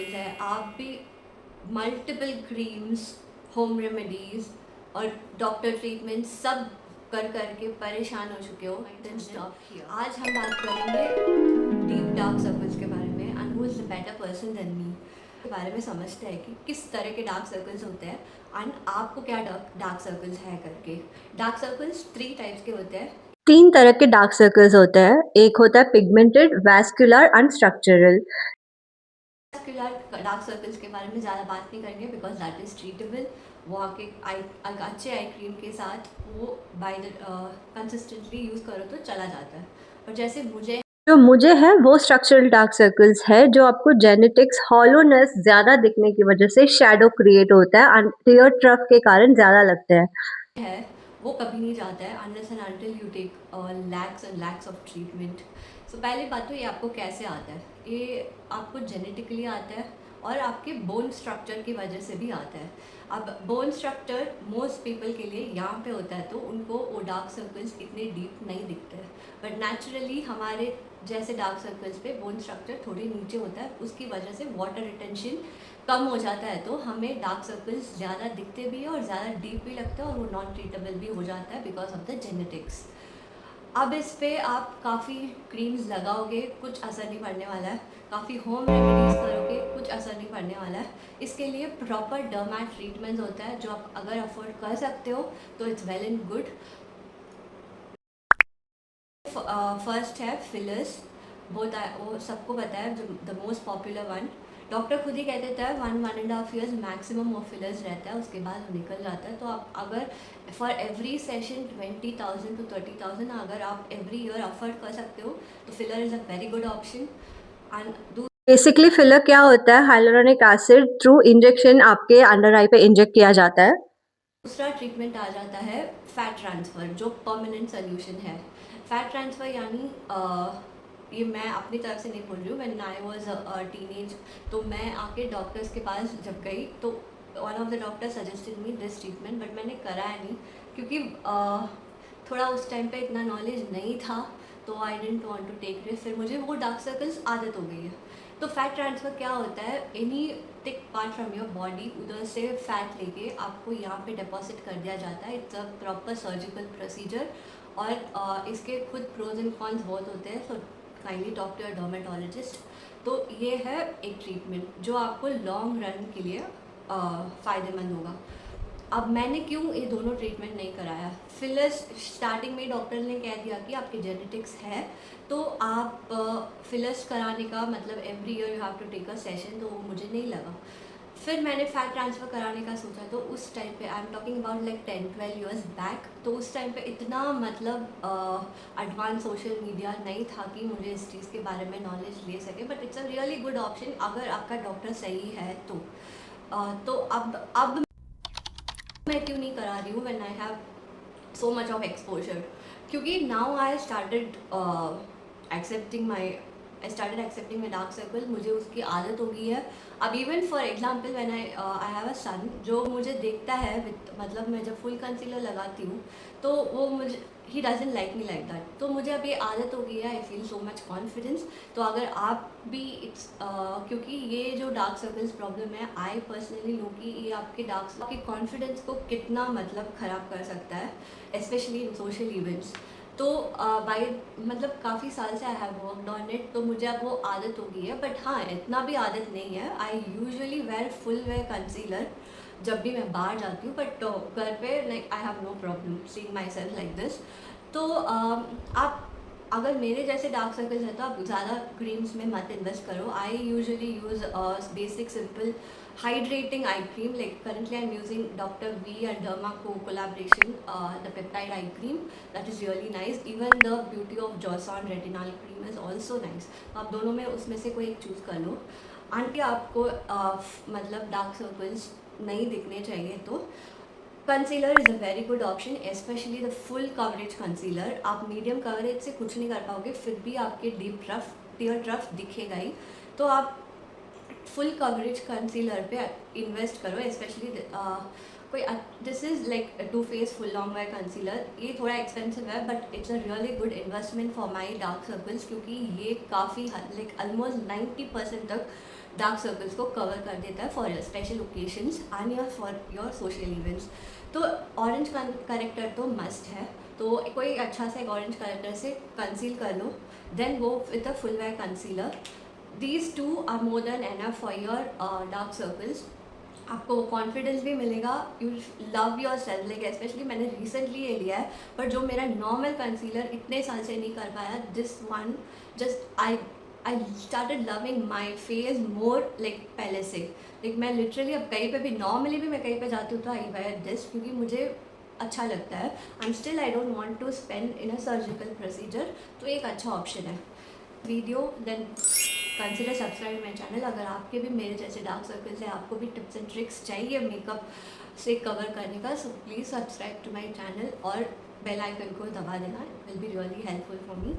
Circles है, आप भी मल्टीपल क्रीम्स, होम रेमेडीज़ और डॉक्टर ट्रीटमेंट सब कर के परेशान हो चुके हो, देन स्टॉप हियर। आज हम बात करेंगे डीप डार्क सर्कल्स के बारे में and who is the better person than me के बारे में समझते हैं कि किस तरह के डार्क सर्कल्स होते हैं एंड आपको क्या डार्क सर्कल्स है करके। डार्क सर्कल्स 3 टाइप्स के होते हैं। 3 तरह के डार्क सर्कल्स होते हैं। एक होता है pigmented, vascular and structural. Vascular dark circles के बारे में ज़्यादा बात नहीं करेंगे बिकॉज दैट इज़ ट्रीटेबल। वो आपके अच्छे आई क्रीम के साथ वो बाय द कंसिस्टेंटली यूज़ करो तो चला जाता है। और जैसे जो मुझे है वो स्ट्रक्चरल डार्क सर्कल्स है, जो आपको जेनेटिक्स हॉलोनेस ज़्यादा दिखने की वजह से शैडो क्रिएट होता है एंड टीयर ट्रफ के कारण ज़्यादा लगते हैं। है वो कभी नहीं जाता है unless and until you take lakhs and lakhs of treatment. So पहली बात तो ये आपको कैसे आता है, ये आपको जेनेटिकली आता है और आपके बोन स्ट्रक्चर की वजह से भी आता है। अब बोन स्ट्रक्चर मोस्ट पीपल के लिए यहाँ पे होता है तो उनको वो डार्क सर्कल्स इतने डीप नहीं दिखते हैं, बट नेचुरली हमारे जैसे डार्क सर्कल्स पे बोन स्ट्रक्चर थोड़ी नीचे होता है, उसकी वजह से वाटर रिटेंशन कम हो जाता है तो हमें डार्क सर्कल्स ज़्यादा दिखते भी है और ज़्यादा डीप भी लगता है और वो नॉन ट्रीटेबल भी हो जाता है बिकॉज ऑफ द जेनेटिक्स। अब इस पे आप काफ़ी क्रीम्स लगाओगे, कुछ असर नहीं पड़ने वाला है। काफ़ी होम रेमेडीज़ करोगे, कुछ असर नहीं पड़ने वाला है। इसके लिए प्रॉपर डर्मैट ट्रीटमेंट होता है जो आप अगर अफोर्ड कर सकते हो तो it's well and good. First है फिलर्स। वो सबको पता है, जो the most popular one. Doctor खुद ही कह देता है 1-1.5 ईयर्स मैक्सिमम वो फिलर्स रहता है, उसके बाद वो निकल जाता है। तो आप अगर फॉर एवरी सेशन 20,000 to 30,000 अगर आप एवरी ईयर अफोर्ड कर सकते हो तो filler is a very good option. And basically filler क्या होता है? हाइलुरोनिक एसिड थ्रू इंजेक्शन आपके अंडर आई पे इंजेक्ट किया जाता है। दूसरा ट्रीटमेंट आ जाता है फैट ट्रांसफ़र, जो परमानेंट सोल्यूशन है। फैट ट्रांसफ़र यानी ये मैं अपनी तरफ से नहीं बोल रही हूँ, व्हेन आई वाज टीनेज तो मैं आके डॉक्टर्स के पास जब गई तो one of the doctor suggested me this treatment, but मैंने कराया नहीं क्योंकि थोड़ा उस टाइम पे इतना नॉलेज नहीं था तो I didn't want to take risk. फिर मुझे वो डार्क सर्कल्स आदत हो गई है। तो फैट ट्रांसफ़र क्या होता है, any thick part from your body उधर से फैट लेके आपको यहाँ पे डिपॉजिट कर दिया जाता है। It's a proper surgical procedure और इसके खुद प्रोज एंड कॉन्स बहुत होते हैं, so kindly talk to your dermatologist. तो ये है एक ट्रीटमेंट जो आपको लॉन्ग रन के लिए फ़ायदेमंद होगा। अब मैंने क्यों ये दोनों ट्रीटमेंट नहीं कराया, फिलर्स स्टार्टिंग में डॉक्टर ने कह दिया कि आपके जेनेटिक्स है तो आप फिलर्स कराने का मतलब every year you have to take a session, तो वो मुझे नहीं लगा। फिर मैंने फैट ट्रांसफ़र कराने का सोचा तो उस टाइम पे I am talking about like 10-12 years back, तो उस टाइम पे इतना मतलब एडवांस सोशल मीडिया नहीं था कि मुझे इस चीज़ के बारे में नॉलेज ले सके, but it's a really good option अगर आपका डॉक्टर सही है तो। तो अब मैं क्यों नहीं करा रही हूँ when I have so much of exposure, क्योंकि now I started accepting my dark circle, मुझे उसकी आदत हो गई है। अब even for example when I have a son जो मुझे देखता है विद मतलब मैं जब फुल कंसीलर लगाती हूँ तो वो मुझे he doesn't like me like that, तो मुझे अब ये आदत हो गई है। I feel so much confidence. तो अगर आप भी क्योंकि ये जो डार्क सर्कल्स प्रॉब्लम है, आई पर्सनली नो कि ये आपके आपके कॉन्फिडेंस को कितना मतलब ख़राब कर सकता है स्पेशली इन सोशल इवेंट्स। तो बाई मतलब काफ़ी साल से I have worked on it, तो मुझे अब वो आदत हो गई है। बट हाँ, इतना भी आदत नहीं है। I usually wear full wear concealer जब भी मैं बाहर जाती हूँ, बट घर पे like I have no problem seeing myself like this. तो आप अगर मेरे जैसे डार्क सर्कल्स है तो आप ज़्यादा क्रीम्स में मत इन्वेस्ट करो। I usually use basic simple hydrating eye cream, like currently I'm using Dr. V and Derma co collaboration, the peptide eye cream that is really nice. Even the Beauty of Johnson retinol cream is also nice. आप दोनों में उसमें से कोई एक choose कर लो। Aunty आपको मतलब डार्क सर्कल्स नहीं दिखने चाहिए तो concealer is a very good option, specially the full coverage concealer. आप मीडियम कवरेज से कुछ नहीं कर पाओगे, फिर भी आपके डीप ट्रफ टीयर ट्रफ दिखेगा ही। तो आप फुल कवरेज कंसीलर पे इन्वेस्ट करो, स्पेशली कोई this is like to face full long wear concealer. ये थोड़ा एक्सपेंसिव है but it's a really good investment for my dark circles, क्योंकि ये काफ़ी लाइक ऑलमोस्ट 90% तक डार्क सर्कल्स को कवर कर देता है for your special occasions and your for your social events. तो ऑरेंज करेक्टर तो मस्ट है, तो कोई अच्छा सा एक ऑरेंज करेक्टर से कंसील कर लो, then go with a full wear concealer. These two are more than enough for your dark circles. आपको कॉन्फिडेंस भी मिलेगा, you love yourself. Like specially मैंने रिसेंटली ये लिया है, पर जो मेरा नॉर्मल कंसीलर इतने साल से नहीं कर पाया, this one just I started loving my face more like पहले से। लाइक मैं लिटरली अब कहीं पे भी, नॉर्मली भी मैं कहीं पे जाती हूँ तो आई वेयर दिस, क्योंकि मुझे अच्छा लगता है and still I don't want to spend in a surgical procedure, तो एक अच्छा ऑप्शन है। Video then consider subscribe my channel. अगर आपके भी मेरे जैसे डार्क सर्कल्स है, आपको भी टिप्स एंड ट्रिक्स चाहिए मेकअप से कवर करने का, so please subscribe to my channel और बेल आइकन को दबा देना, it will be really helpful for me.